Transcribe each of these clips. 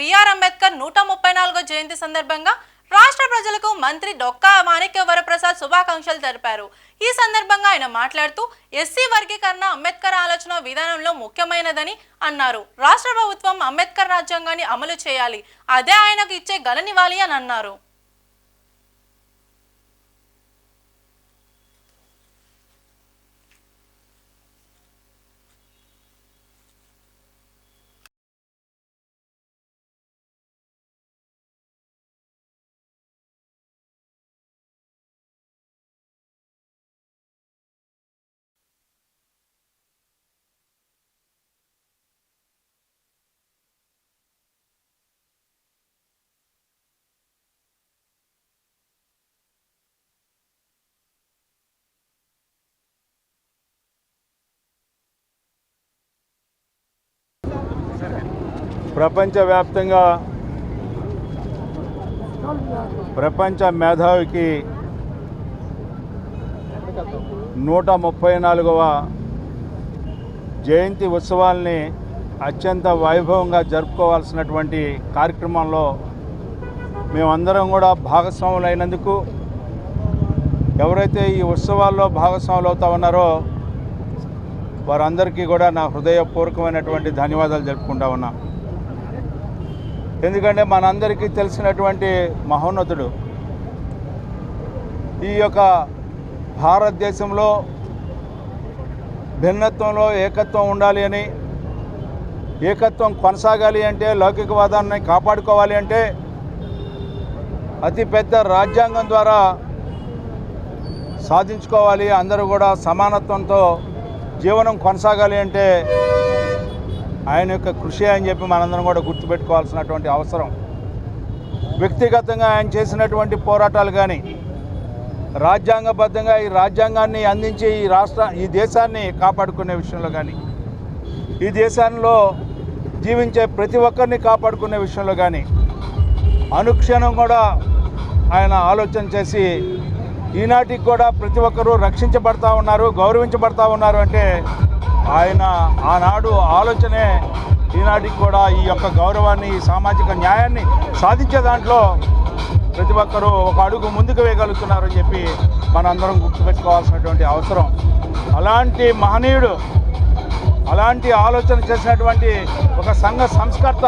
BR Ambedkar 134వ జయంతి సందర్భంగా రాష్ట్ర ప్రజలకు మంత్రి డొక్కా మాణిక్య వరప్రసాద్ శుభాకాంక్షలు తెలిపారు। ఈ సందర్భంగా ఆయన మాట్లాడుతూ ఎస్సీ వర్గీకరణ అంబేద్కర్ ఆలోచన విధానంలో ముఖ్యమైనదని అన్నారు। రాష్ట్ర ప్రభుత్వం అంబేద్కర్ రాజ్యాంగాన్ని అమలు చేయాలి, అదే ఆయనకు ఇచ్చే గలనివ్వాలి అని అన్నారు। ప్రపంచ మేధావికి 134వ జయంతి ఉత్సవాల్ని అత్యంత వైభవంగా జరుపుకోవాల్సినటువంటి కార్యక్రమంలో మేమందరం కూడా భాగస్వాములైనందుకు, ఎవరైతే ఈ ఉత్సవాల్లో భాగస్వాములు అవుతా ఉన్నారో వారందరికీ కూడా నా హృదయపూర్వకమైనటువంటి ధన్యవాదాలు జరుపుకుంటా ఉన్నా। ఎందుకంటే మనందరికీ తెలిసినటువంటి మహోన్నతుడు ఈ యొక్క భారతదేశంలో భిన్నత్వంలో ఏకత్వం ఉండాలి అని, ఏకత్వం కొనసాగాలి అంటే, లౌకికవాదాన్ని కాపాడుకోవాలి అంటే అతిపెద్ద రాజ్యాంగం ద్వారా సాధించుకోవాలి, అందరూ కూడా సమానత్వంతో జీవనం కొనసాగాలి అంటే ఆయన యొక్క కృషి అని చెప్పి మనందరం కూడా గుర్తుపెట్టుకోవాల్సినటువంటి అవసరం। వ్యక్తిగతంగా ఆయన చేసినటువంటి పోరాటాలు కానీ, రాజ్యాంగబద్ధంగా ఈ రాజ్యాంగాన్ని అందించి ఈ దేశాన్ని కాపాడుకునే విషయంలో కానీ, ఈ దేశంలో జీవించే ప్రతి ఒక్కరిని కాపాడుకునే విషయంలో కానీ అనుక్షణం కూడా ఆయన ఆలోచన చేసి ఈనాటికి కూడా ప్రతి ఒక్కరూ రక్షించబడతా ఉన్నారు, గౌరవించబడతా ఉన్నారు అంటే ఆయన ఆనాడు ఆలోచనే ఈనాటికి కూడా ఈ యొక్క గౌరవాన్ని, ఈ సామాజిక న్యాయాన్ని సాధించే దాంట్లో ప్రతి ఒక్కరూ ఒక అడుగు ముందుకు వేయగలుగుతున్నారని చెప్పి మనందరం గుర్తుపెట్టుకోవాల్సినటువంటి అవసరం। అలాంటి మహనీయుడు, అలాంటి ఆలోచన చేసినటువంటి ఒక సంఘ సంస్కర్త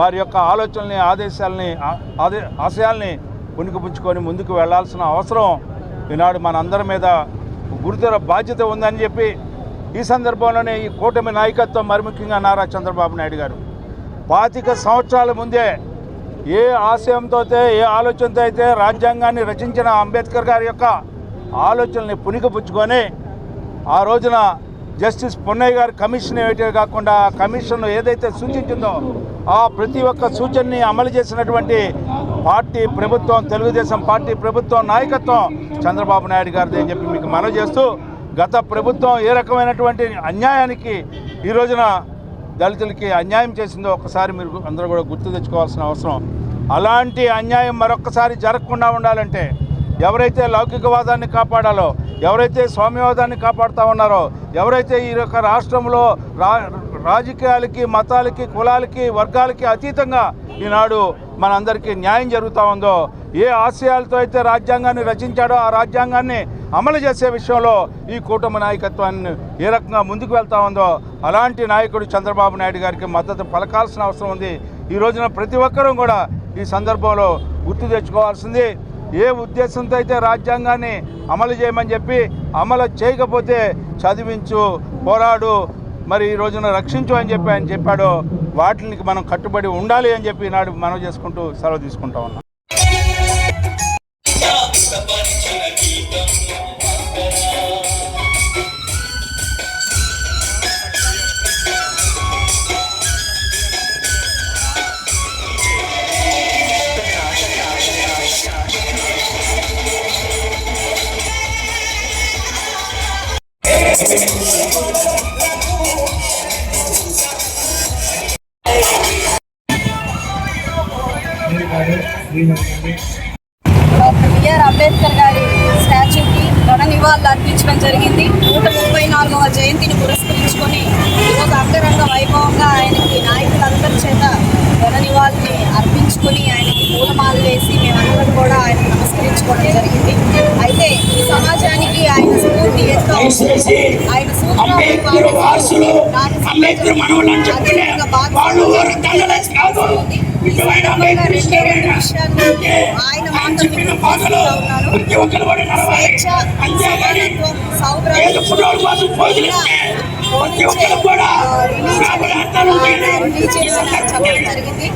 వారి యొక్క ఆలోచనల్ని, ఆశయాల్ని పుణికిపుచ్చుకొని ముందుకు వెళ్లాల్సిన అవసరం ఈనాడు మనందరి మీద గురుతర బాధ్యత ఉందని చెప్పి ఈ సందర్భంలోనే ఈ కూటమి నాయకత్వం, మరి ముఖ్యంగా నారా చంద్రబాబు నాయుడు గారు 25 సంవత్సరాల ముందే ఏ ఆశయంతో, ఏ ఆలోచనతో అయితే రాజ్యాంగాన్ని రచించిన అంబేద్కర్ గారి యొక్క ఆలోచనల్ని పుణికిపుచ్చుకొని ఆ రోజున జస్టిస్ పొన్నయ్య గారి కమిషన్ ఏటే కాకుండా కమిషన్ ఏదైతే సూచించిందో ఆ ప్రతి ఒక్క సూచనని అమలు చేసినటువంటి పార్టీ ప్రభుత్వం, తెలుగుదేశం పార్టీ ప్రభుత్వం నాయకత్వం చంద్రబాబు నాయుడు గారిది అని చెప్పి మీకు మనవి చేస్తూ, గత ప్రభుత్వం ఏ రకమైనటువంటి అన్యాయానికి ఈ రోజున దళితులకి అన్యాయం చేసిందో ఒక్కసారి మీరు అందరూ కూడా గుర్తు తెచ్చుకోవాల్సిన అవసరం। అలాంటి అన్యాయం మరొక్కసారి జరగకుండా ఉండాలంటే ఎవరైతే లౌకికవాదాన్ని కాపాడాలో, ఎవరైతే స్వామ్యవాదాన్ని కాపాడుతూ ఉన్నారో, ఎవరైతే ఈ యొక్క రాష్ట్రంలో రాజకీయాలకి, మతాలకి, కులాలకి, వర్గాలకి అతీతంగా ఈనాడు మనందరికీ న్యాయం జరుగుతూ ఉందో, ఏ ఆశయాలతో అయితే రాజ్యాంగాన్ని రచించాడో ఆ రాజ్యాంగాన్ని అమలు చేసే విషయంలో ఈ కూటమి నాయకత్వాన్ని ఏ రకంగా ముందుకు వెళ్తా ఉందో అలాంటి నాయకుడు చంద్రబాబు నాయుడు గారికి మద్దతు పలకాల్సిన అవసరం ఉంది। ఈ రోజున ప్రతి ఒక్కరూ కూడా ఈ సందర్భంలో గుర్తు తెచ్చుకోవాల్సింది, ఏ ఉద్దేశంతో అయితే రాజ్యాంగాన్ని అమలు చేయమని చెప్పి అమలు చేయకపోతే చదివించు, పోరాడు, మరి ఈ రోజున రక్షించు అని చెప్పి ఆయన చెప్పాడో వాటికి మనం కట్టుబడి ఉండాలి అని చెప్పి ఈనాడు మనం చేసుకుంటూ సెలవు తీసుకుంటా ఉన్నాం। డాక్టర్ బిఆర్ అంబేద్కర్ గారి స్టాచ్యూకి ఘన నివాళులు అర్పించడం జరిగింది। 134వ జయంతిని పురస్కరించుకొని ఈరోజు అంగరంగ వైభవంగా ఆయనకి నాయకులందరి చేత ఘన నివాళులు పూలమాల వేసి మేమందరం కూడా ఆయన నమస్కరించుకోవడం జరిగింది. అయితే ఈ సమాజానికి ఆయన స్ఫూర్తి ఎంతో ఆయన సూత్రాలు ఆయన మాత్రం స్వేచ్ఛ, సమానత్వం, చెప్పడం జరిగింది.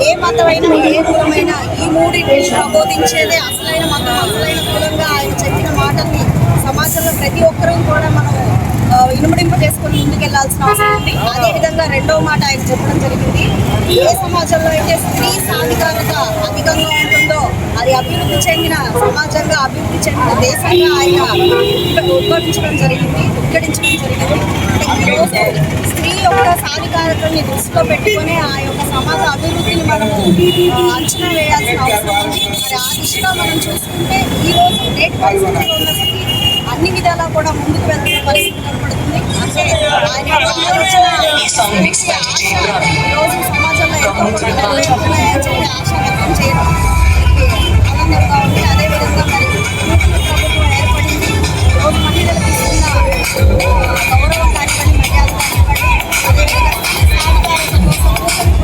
ఏ మతమైనా ఏ కులమైనా ఈ మూడింటిని ప్రబోధించేదే అసలైన మతం, అసలైన కులంగా ఆయన చెప్పిన మాటల్ని సమాజంలో ప్రతి ఒక్కరూ కూడా మనం ఇనుమడింప చేసుకుని ముందుకెళ్లాల్సిన అవసరం ఉంది. అదేవిధంగా రెండవ మాట ఆయన చెప్పడం జరిగింది, ఏ సమాజంలో అయితే స్త్రీ సాధికారత అధికంగా ఉంటుందో అది అభివృద్ధి చెందిన సమాజంగా, అభివృద్ధి చెందిన దేశంగా ఆయన ఉద్ఘాటించడం జరిగింది. ఈరోజు స్త్రీ యొక్క సాధికారతని దృష్టిలో పెట్టుకుని ఆ యొక్క సమాజ అభివృద్ధిని మనము అంచనా వేయాల్సిన అవసరం ఉంది. మరి ఆ దిశగా మనం చూసుకుంటే ఈరోజు నేటి పరిస్థితుల్లో ఉన్న స్త్రీ అన్ని విధాలా కూడా ముందుకు వెళ్తున్న పరిస్థితి కనపడుతుంది. అంటే ఆయన ఆలోచన ఈరోజు సమాజంలో ఎంతో నెరవేరుతున్నాయని చెప్పి ఆశ వ్యక్తం చేయడం ఆనందంగా ఉంది. అదేవిధంగా మరి నూతన ప్రభుత్వం ఏర్పడింది. ఈరోజు మహిళలకు ఇస్తున్న గౌరవం కానివ్వండి, మర్యాద కానివ్వండి, అదేవిధంగా సాధికారత కోసం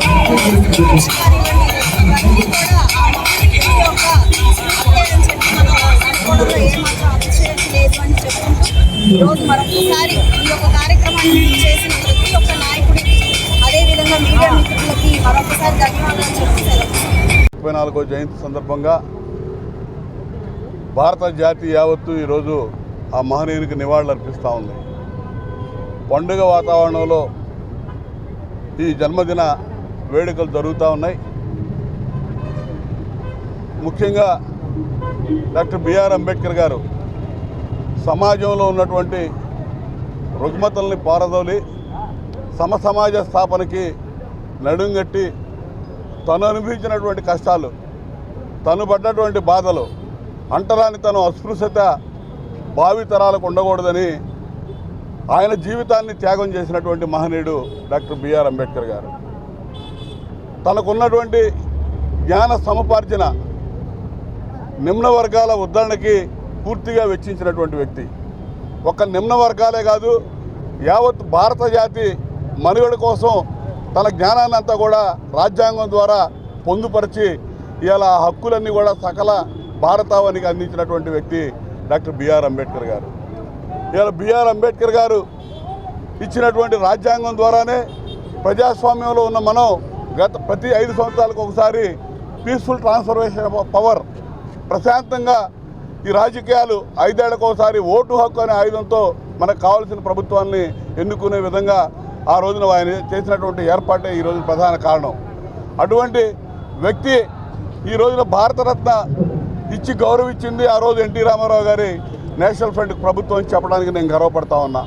కానివ్వండి, ఇవన్నీ కూడా ఆ మహిళ యొక్క అధ్యయనం చెప్పి మనం అనుకోవడంలో ఏమాత్రం అతిశయోక్తి లేదు అని చెప్పుకుంటూ ఈరోజు మరొకసారి ఈ యొక్క కార్యక్రమాన్ని చేసిన ప్రతి ఒక్క నాయకుడికి, అదేవిధంగా మీడియా మిత్రులకి మరొకసారి ధన్యవాదాలు చెప్తారు. 34వ జయంతి సందర్భంగా భారత జాతి యావత్తు ఈరోజు ఆ మహనీయునికి నివాళులు అర్పిస్తూ ఉంది. పండుగ వాతావరణంలో ఈ జన్మదిన వేడుకలు జరుగుతూ ఉన్నాయి. ముఖ్యంగా డాక్టర్ బిఆర్ అంబేద్కర్ గారు సమాజంలో ఉన్నటువంటి రుగ్మతల్ని పారదోలి సమసమాజ స్థాపనకి నడుంగట్టి తను అనుభవించినటువంటి కష్టాలు, తను పడ్డటువంటి బాధలు, అంటరాని తను అస్పృశ్యత భావితరాలకు ఉండకూడదని ఆయన జీవితాన్ని త్యాగం చేసినటువంటి మహనీయుడు డాక్టర్ బిఆర్ అంబేద్కర్ గారు. తనకున్నటువంటి జ్ఞాన సముపార్జన నిమ్న వర్గాల ఉద్ధరణకి పూర్తిగా వెచ్చించినటువంటి వ్యక్తి. ఒక నిమ్న వర్గాలే కాదు, యావత్ భారత జాతి మనుగడ కోసం తన జ్ఞానాన్ని అంతా కూడా రాజ్యాంగం ద్వారా పొందుపరిచి ఇలా హక్కులన్నీ కూడా సకల భారతావనికి అందించినటువంటి వ్యక్తి డాక్టర్ బిఆర్ అంబేద్కర్ గారు. ఇలా బిఆర్ అంబేద్కర్ గారు ఇచ్చినటువంటి రాజ్యాంగం ద్వారానే ప్రజాస్వామ్యంలో ఉన్న మనం ప్రతి 5 సంవత్సరాలకు ఒకసారి పీస్ఫుల్ ట్రాన్స్ఫర్మేషన్ ఆఫ్ పవర్, ప్రశాంతంగా ఈ రాజకీయాలు 5 ఏళ్లకు ఒకసారి ఓటు హక్కు అనే ఆయుధంతో మనకు కావాల్సిన ప్రభుత్వాన్ని ఎన్నుకునే విధంగా ఆ రోజున ఆయన చేసినటువంటి ఏర్పాటే ఈరోజు ప్రధాన కారణం. అటువంటి వ్యక్తి ఈ రోజున భారతరత్న ఇచ్చి గౌరవించింది ఆ రోజు ఎన్టీ రామారావు గారి నేషనల్ ఫ్రంట్ ప్రభుత్వం అని చెప్పడానికి నేను గర్వపడతా ఉన్నా.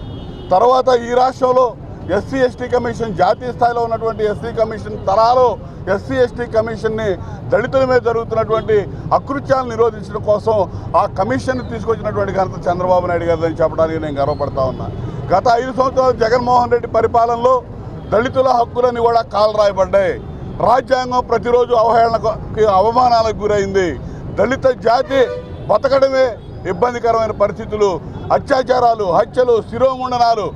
తర్వాత ఈ రాష్ట్రంలో ఎస్సీ ఎస్టీ కమిషన్, జాతీయ స్థాయిలో ఉన్నటువంటి ఎస్సీ కమిషన్ తరాలో ఎస్సీ ఎస్టీ కమిషన్ని దళితుల మీద జరుగుతున్నటువంటి అకృత్యాలను నిరోధించడం కోసం ఆ కమిషన్ తీసుకొచ్చినటువంటి ఘనత చంద్రబాబు నాయుడు గారిని చెప్పడానికి నేను గర్వపడతా ఉన్నా. గత 5 సంవత్సరాలు జగన్మోహన్ రెడ్డి పరిపాలనలో దళితుల హక్కులని కూడా కాలరాయబడ్డాయి. రాజ్యాంగం ప్రతిరోజు అవహేళనకి, అవమానాలకు గురైంది. దళిత జాతి బతకడమే ఇబ్బందికరమైన పరిస్థితులు, అత్యాచారాలు, హత్యలు, శిరోముండనాలు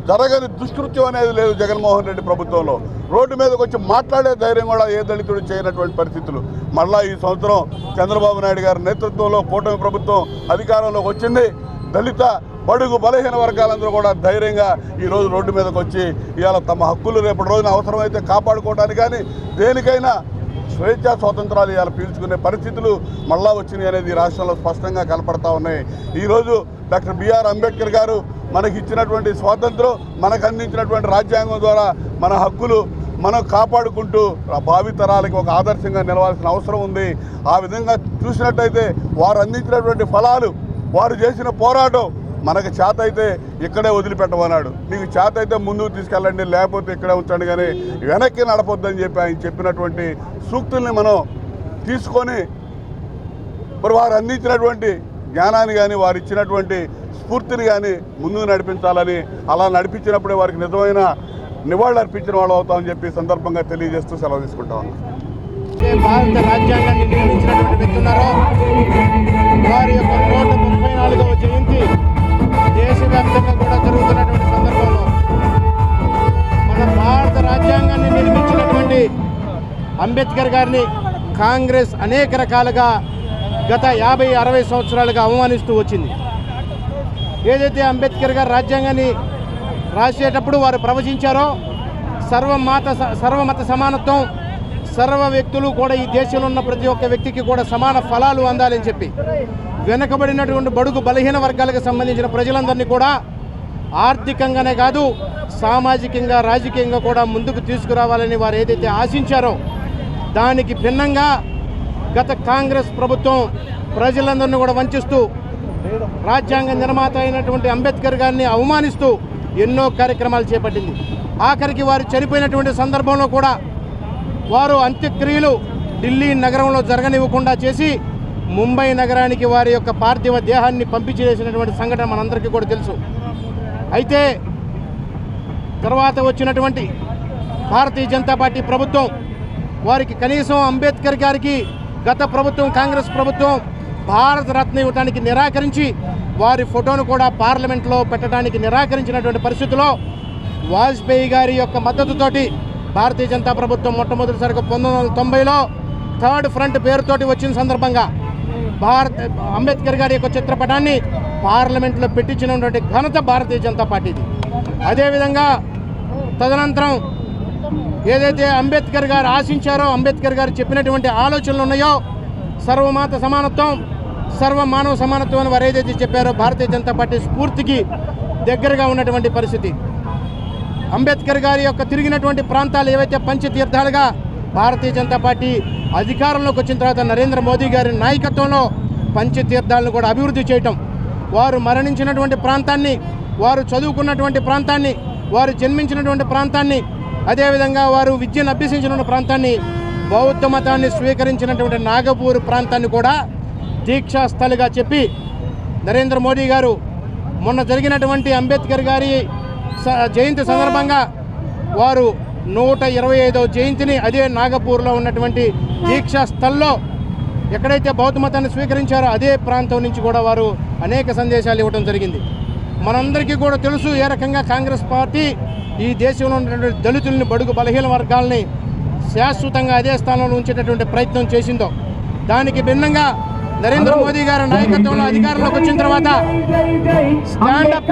జరగని దుష్కృత్యం అనేది లేదు జగన్మోహన్ రెడ్డి ప్రభుత్వంలో. రోడ్డు మీదకి వచ్చి మాట్లాడే ధైర్యం కూడా ఏ దళితుడు చేయనటువంటి పరిస్థితులు. మళ్ళా ఈ సంవత్సరం చంద్రబాబు నాయుడు గారి నేతృత్వంలో కూటమి ప్రభుత్వం అధికారంలోకి వచ్చింది. దళిత బడుగు బలహీన వర్గాలందరూ కూడా ధైర్యంగా ఈరోజు రోడ్డు మీదకి వచ్చి ఇవాళ తమ హక్కులు రేపటి రోజున అవసరమైతే కాపాడుకోవడానికి కానీ దేనికైనా స్వేచ్ఛా స్వాతంత్రాలు ఇవాళ పీల్చుకునే పరిస్థితులు మళ్ళా వచ్చినాయి అనేది ఈ రాష్ట్రంలో స్పష్టంగా కనపడతా ఉన్నాయి. ఈరోజు డాక్టర్ బిఆర్ అంబేద్కర్ గారు మనకి ఇచ్చినటువంటి స్వాతంత్రం, మనకు అందించినటువంటి రాజ్యాంగం ద్వారా మన హక్కులు మనం కాపాడుకుంటూ భావితరాలకి ఒక ఆదర్శంగా నిలవాల్సిన అవసరం ఉంది. ఆ విధంగా చూసినట్టయితే వారు అందించినటువంటి ఫలాలు, వారు చేసిన పోరాటం మనకు చేత అయితే ఇక్కడే వదిలిపెట్టమన్నాడు. మీకు చేత అయితే ముందుకు తీసుకెళ్ళండి, లేకపోతే ఇక్కడే ఉంచండి, కానీ వెనక్కి నడపొద్దని చెప్పి ఆయన చెప్పినటువంటి సూక్తుల్ని మనం తీసుకొని మరి వారు అందించినటువంటి జ్ఞానాన్ని కానీ వారు ఇచ్చినటువంటి స్ఫూర్తిని కానీ ముందుకు నడిపించాలని, అలా నడిపించినప్పుడే వారికి నిజమైన నివాళులు అర్పించిన వాళ్ళు అవుతామని చెప్పి సందర్భంగా తెలియజేస్తూ సెలవు తీసుకుంటా ఉన్నాం. భారత రాజ్యాంగాన్ని నిర్మించినటువంటి వ్యక్తి ఉన్నారో వారి యొక్క 134వ జయంతి దేశవ్యాప్తంగా కూడా జరుగుతున్నటువంటి సందర్భంలో మన భారత రాజ్యాంగాన్ని నిర్మించినటువంటి అంబేద్కర్ గారిని కాంగ్రెస్ అనేక రకాలుగా గత 50-60 సంవత్సరాలుగా అవమానిస్తూ వచ్చింది. ఏదైతే అంబేద్కర్ గారు రాజ్యాంగాన్ని రాసేటప్పుడు వారు ప్రవచించారో సర్వమత సమానత్వం, సర్వ వ్యక్తులు కూడా ఈ దేశంలో ఉన్న ప్రతి ఒక్క వ్యక్తికి కూడా సమాన ఫలాలు అందాలని చెప్పి వెనుకబడినటువంటి బడుగు బలహీన వర్గాలకు సంబంధించిన ప్రజలందరినీ కూడా ఆర్థికంగానే కాదు సామాజికంగా రాజకీయంగా కూడా ముందుకు తీసుకురావాలని వారు ఏదైతే ఆశించారో దానికి భిన్నంగా గత కాంగ్రెస్ ప్రభుత్వం ప్రజలందరినీ కూడా వంచిస్తూ రాజ్యాంగ నిర్మాత అయినటువంటి అంబేద్కర్ గారిని అవమానిస్తూ ఎన్నో కార్యక్రమాలు చేపట్టింది. ఆఖరికి వారు చనిపోయినటువంటి సందర్భంలో కూడా వారు అంత్యక్రియలు ఢిల్లీ నగరంలో జరగనివ్వకుండా చేసి ముంబై నగరానికి వారి యొక్క పార్థివ దేహాన్ని పంపించేసినటువంటి సంఘటన మనందరికీ కూడా తెలుసు. అయితే తర్వాత వచ్చినటువంటి భారతీయ జనతా పార్టీ ప్రభుత్వం వారికి కనీసం అంబేద్కర్ గారికి గత ప్రభుత్వం కాంగ్రెస్ ప్రభుత్వం భారత రత్న ఇవ్వడానికి నిరాకరించి వారి ఫోటోను కూడా పార్లమెంట్లో పెట్టడానికి నిరాకరించినటువంటి పరిస్థితుల్లో వాజ్పేయి గారి యొక్క మద్దతుతోటి భారతీయ జనతా ప్రభుత్వం మొట్టమొదటిసారిగా 1990లో థర్డ్ ఫ్రంట్ పేరుతోటి వచ్చిన సందర్భంగా అంబేద్కర్ గారి యొక్క చిత్రపటాన్ని పార్లమెంట్లో పెట్టించినటువంటి ఘనత భారతీయ జనతా పార్టీది. అదేవిధంగా తదనంతరం ఏదైతే అంబేద్కర్ గారు ఆశించారో అంబేద్కర్ గారు చెప్పినటువంటి ఆలోచనలు ఉన్నాయో సర్వమత సమానత్వం, సర్వ మానవ సమానత్వం అని వారు ఏదైతే చెప్పారో భారతీయ జనతా పార్టీ స్ఫూర్తికి దగ్గరగా ఉన్నటువంటి పరిస్థితి. అంబేద్కర్ గారి యొక్క తిరిగినటువంటి ప్రాంతాలు ఏవైతే పంచతీర్థాలుగా భారతీయ జనతా పార్టీ అధికారంలోకి వచ్చిన తర్వాత నరేంద్ర మోదీ గారి నాయకత్వంలో పంచతీర్థాలను కూడా అభివృద్ధి చేయటం, వారు మరణించినటువంటి ప్రాంతాన్ని, వారు చదువుకున్నటువంటి ప్రాంతాన్ని, వారు జన్మించినటువంటి ప్రాంతాన్ని, అదేవిధంగా వారు విద్యను అభ్యసించినటువంటి ప్రాంతాన్ని, బౌద్ధ మతాన్ని స్వీకరించినటువంటి నాగపూర్ ప్రాంతాన్ని కూడా దీక్షాస్థలిగా చెప్పి నరేంద్ర మోదీ గారు మొన్న జరిగినటువంటి అంబేద్కర్ గారి జయంతి సందర్భంగా వారు 125వ జయంతిని అదే నాగపూర్లో ఉన్నటువంటి దీక్షాస్థల్లో ఎక్కడైతే బౌద్ధ మతాన్ని స్వీకరించారో అదే ప్రాంతం నుంచి కూడా వారు అనేక సందేశాలు ఇవ్వడం జరిగింది. మనందరికీ కూడా తెలుసు ఏ రకంగా కాంగ్రెస్ పార్టీ ఈ దేశంలో ఉన్నటువంటి దళితుల్ని, బడుగు బలహీన వర్గాలని శాశ్వతంగా అదే స్థానంలో ఉంచేటటువంటి ప్రయత్నం చేసిందో. దానికి భిన్నంగా నరేంద్ర మోదీ గారి నాయకత్వంలో అధికారంలోకి వచ్చిన తర్వాత స్టాండప్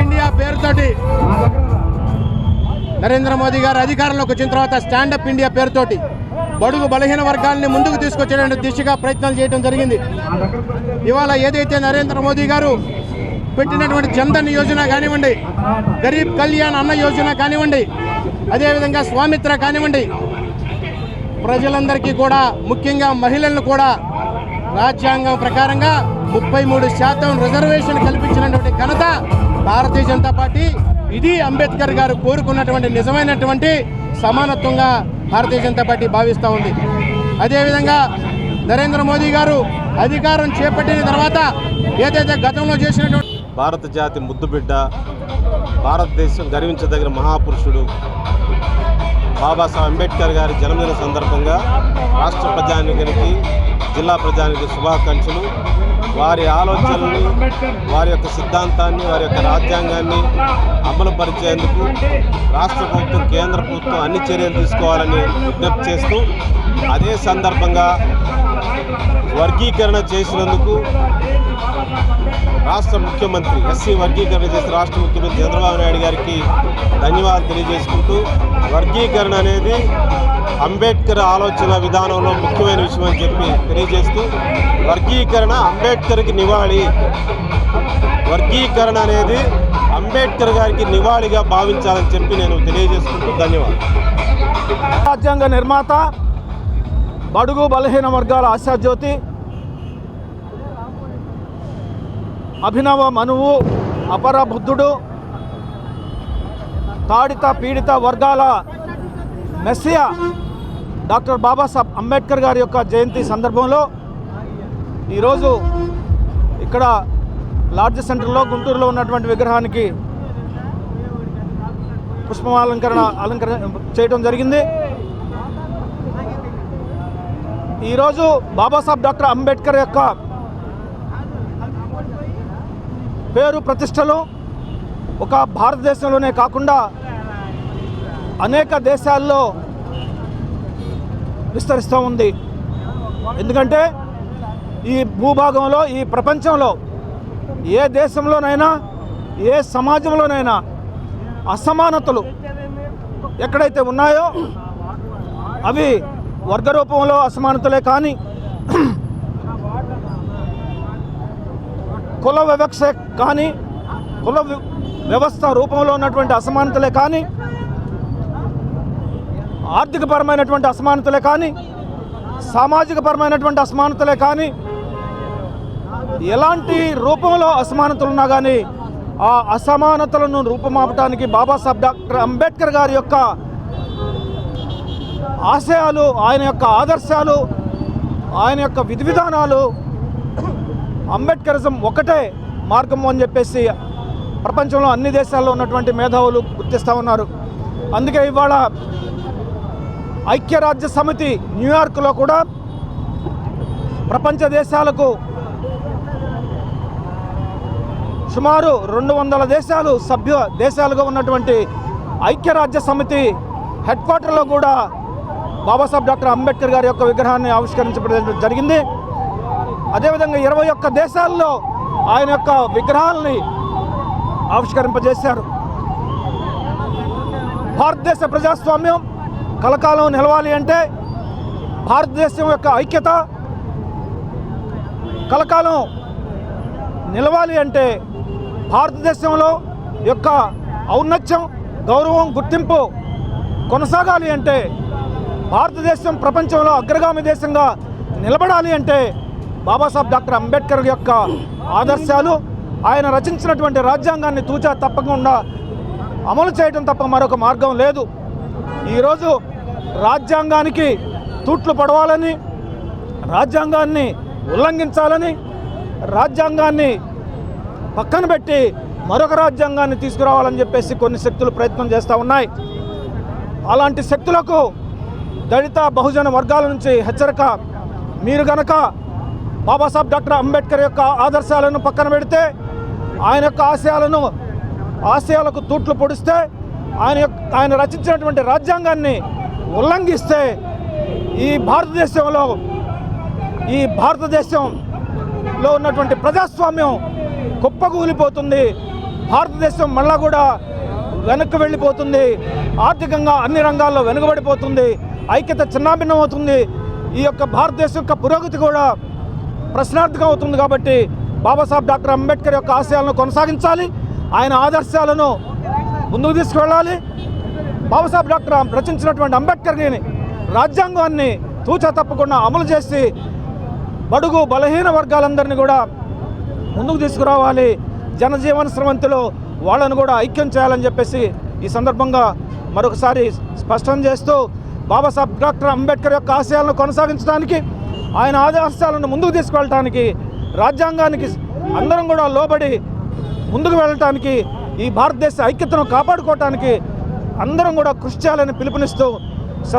ఇండియా పేరుతోటి నరేంద్ర మోదీ గారు అధికారంలోకి వచ్చిన తర్వాత స్టాండప్ ఇండియా పేరుతోటి బడుగు బలహీన వర్గాలని ముందుకు తీసుకొచ్చే దిశగా ప్రయత్నాలు చేయడం జరిగింది. ఇవాళ ఏదైతే నరేంద్ర మోదీ గారు పెట్టినటువంటి జన్ధన్ యోజన కానివ్వండి, గరీబ్ కళ్యాణ్ అన్న యోజన కానివ్వండి, అదేవిధంగా స్వామిత్ర కానివ్వండి, ప్రజలందరికీ కూడా ముఖ్యంగా మహిళలను కూడా రాజ్యాంగం ప్రకారంగా 33% రిజర్వేషన్ కల్పించినటువంటి ఘనత భారతీయ జనతా పార్టీ. ఇది అంబేద్కర్ గారు కోరుకున్నటువంటి నిజమైనటువంటి సమానత్వంగా భారతీయ జనతా పార్టీ భావిస్తూ ఉంది. అదేవిధంగా నరేంద్ర మోదీ గారు అధికారం చేపట్టిన తర్వాత ఏదైతే గతంలో చేసినటువంటి భారత జాతి ముద్దుబిడ్డ, భారతదేశం గర్వించదగిన మహాపురుషుడు బాబాసాహెబ్ అంబేద్కర్ గారి జన్మదిన సందర్భంగా రాష్ట్ర ప్రజానికానికి, జిల్లా ప్రజానికి శుభాకాంక్షలు. వారి ఆలోచనల్ని, వారి యొక్క సిద్ధాంతాన్ని, వారి యొక్క రాజ్యాంగాన్ని అమలు పరిచేందుకు రాష్ట్ర ప్రభుత్వం, కేంద్ర ప్రభుత్వం అన్ని చర్యలు తీసుకోవాలని విజ్ఞప్తి చేస్తూ, అదే సందర్భంగా వర్గీకరణ చేసినందుకు రాష్ట్ర ముఖ్యమంత్రి, ఎస్సీ వర్గీకరణ చేసిన రాష్ట్ర ముఖ్యమంత్రి చంద్రబాబు నాయుడు గారికి ధన్యవాదాలు తెలియజేసుకుంటూ, వర్గీకరణ అనేది అంబేద్కర్ ఆలోచన విధానంలో ముఖ్యమైన విషయం అని చెప్పి తెలియజేస్తూ, వర్గీకరణ అంబేద్కర్కి నివాళి, వర్గీకరణ అనేది అంబేద్కర్ గారికి నివాళిగా భావించాలని చెప్పి నేను తెలియజేసుకుంటూ ధన్యవాదాలు. రాజ్యాంగ నిర్మాత, బడుగు బలహీన వర్గాల ఆశాజ్యోతి, అభినవ మనువు, అపర బుద్ధుడు, తాడిత పీడిత వర్గాల మెస్సియా డాక్టర్ బాబాసాహెబ్ అంబేద్కర్ గారి యొక్క జయంతి సందర్భంలో ఈరోజు ఇక్కడ లార్జ్ సెంటర్లో గుంటూరులో ఉన్నటువంటి విగ్రహానికి అలంకరణ చేయడం జరిగింది. ఈరోజు బాబాసాహెబ్ డాక్టర్ అంబేద్కర్ యొక్క పేరు ప్రతిష్టలు ఒక భారతదేశంలోనే కాకుండా అనేక దేశాల్లో విస్తరిస్తూ ఉంది. ఎందుకంటే ఈ భూభాగంలో, ఈ ప్రపంచంలో ఏ దేశంలోనైనా, ఏ సమాజంలోనైనా అసమానతలు ఎక్కడైతే ఉన్నాయో అవి వర్గ రూపంలో అసమానతలే కానీ, కుల వివక్ష కానీ, కుల వ్యవస్థ రూపంలో ఉన్నటువంటి అసమానతలే కానీ, ఆర్థికపరమైనటువంటి అసమానతలే కానీ, సామాజికపరమైనటువంటి అసమానతలే కానీ, ఎలాంటి రూపంలో అసమానతలు ఉన్నా కానీ ఆ అసమానతలను రూపుమాపటానికి బాబాసాహెబ్ డాక్టర్ అంబేద్కర్ గారి యొక్క ఆశయాలు, ఆయన యొక్క ఆదర్శాలు, ఆయన యొక్క విధి విధానాలు, అంబేద్కరిజం ఒకటే మార్గం అని చెప్పేసి ప్రపంచంలో అన్ని దేశాల్లో ఉన్నటువంటి మేధావులు గుర్తిస్తూ ఉన్నారు. అందుకే ఇవాళ ఐక్యరాజ్య సమితి న్యూయార్క్లో కూడా ప్రపంచ దేశాలకు సుమారు 200 దేశాలు సభ్య దేశాలుగా ఉన్నటువంటి ఐక్యరాజ్య సమితి హెడ్ క్వార్టర్లో కూడా బాబాసాహెబ్ డాక్టర్ అంబేద్కర్ గారి యొక్క విగ్రహాన్ని ఆవిష్కరించడం జరిగింది. అదేవిధంగా 21 దేశాల్లో ఆయన యొక్క విగ్రహాలని ఆవిష్కరింపజేశారు. భారతదేశ ప్రజాస్వామ్యం కలకాలం నిలవాలి అంటే, భారతదేశం యొక్క ఐక్యత కలకాలం నిలవాలి అంటే, భారతదేశంలో యొక్క ఔన్నత్యం, గౌరవం, గుర్తింపు కొనసాగాలి అంటే, భారతదేశం ప్రపంచంలో అగ్రగామి దేశంగా నిలబడాలి అంటే బాబాసాహెబ్ డాక్టర్ అంబేద్కర్ యొక్క ఆదర్శాలు, ఆయన రచించినటువంటి రాజ్యాంగాన్ని తూచా తప్పకుండా అమలు చేయడం తప్ప మరొక మార్గం లేదు. ఈరోజు రాజ్యాంగానికి తూట్లు పడవాలని, రాజ్యాంగాన్ని ఉల్లంఘించాలని, రాజ్యాంగాన్ని పక్కన పెట్టి మరొక రాజ్యాంగాన్ని తీసుకురావాలని చెప్పేసి కొన్ని శక్తులు ప్రయత్నం చేస్తూ ఉన్నాయి. అలాంటి శక్తులకు దళిత బహుజన వర్గాల నుంచి హెచ్చరిక, మీరు గనక బాబాసాహెబ్ డాక్టర్ అంబేద్కర్ యొక్క ఆదర్శాలను పక్కన పెడితే, ఆయన యొక్క ఆశయాలకు తూట్లు పొడిస్తే, ఆయన రచించినటువంటి రాజ్యాంగాన్ని ఉల్లంఘిస్తే ఈ భారతదేశంలో ఉన్నటువంటి ప్రజాస్వామ్యం కుప్పకూలిపోతుంది. భారతదేశం మళ్ళా కూడా వెనక్కి వెళ్ళిపోతుంది. ఆర్థికంగా అన్ని రంగాల్లో వెనుకబడిపోతుంది. ఐక్యత చిన్నాభిన్నం అవుతుంది. ఈ యొక్క భారతదేశం యొక్క పురోగతి కూడా ప్రశ్నార్థకం అవుతుంది. కాబట్టి బాబాసాహెబ్ డాక్టర్ అంబేద్కర్ యొక్క ఆశయాలను కొనసాగించాలి, ఆయన ఆదర్శాలను ముందుకు తీసుకువెళ్ళాలి. బాబాసాహెబ్ డాక్టర్ రచించినటువంటి అంబేద్కర్ రాజ్యాంగాన్ని తూచా తప్పకుండా అమలు చేసి బడుగు బలహీన వర్గాలందరినీ కూడా ముందుకు తీసుకురావాలి. జనజీవన స్రవంతిలో వాళ్ళను కూడా ఐక్యం చేయాలని చెప్పేసి ఈ సందర్భంగా మరొకసారి స్పష్టం చేస్తూ, బాబాసాహెబ్ డాక్టర్ అంబేద్కర్ యొక్క ఆశయాలను కొనసాగించడానికి, ఆయన ఆదర్శాలను ముందుకు తీసుకువెళ్ళటానికి, రాజ్యాంగానికి అందరం కూడా లోబడి ముందుకు వెళ్ళటానికి, ఈ భారతదేశ ఐక్యతను కాపాడుకోవటానికి అందరం కూడా కృషి చేయాలని పిలుపునిస్తూ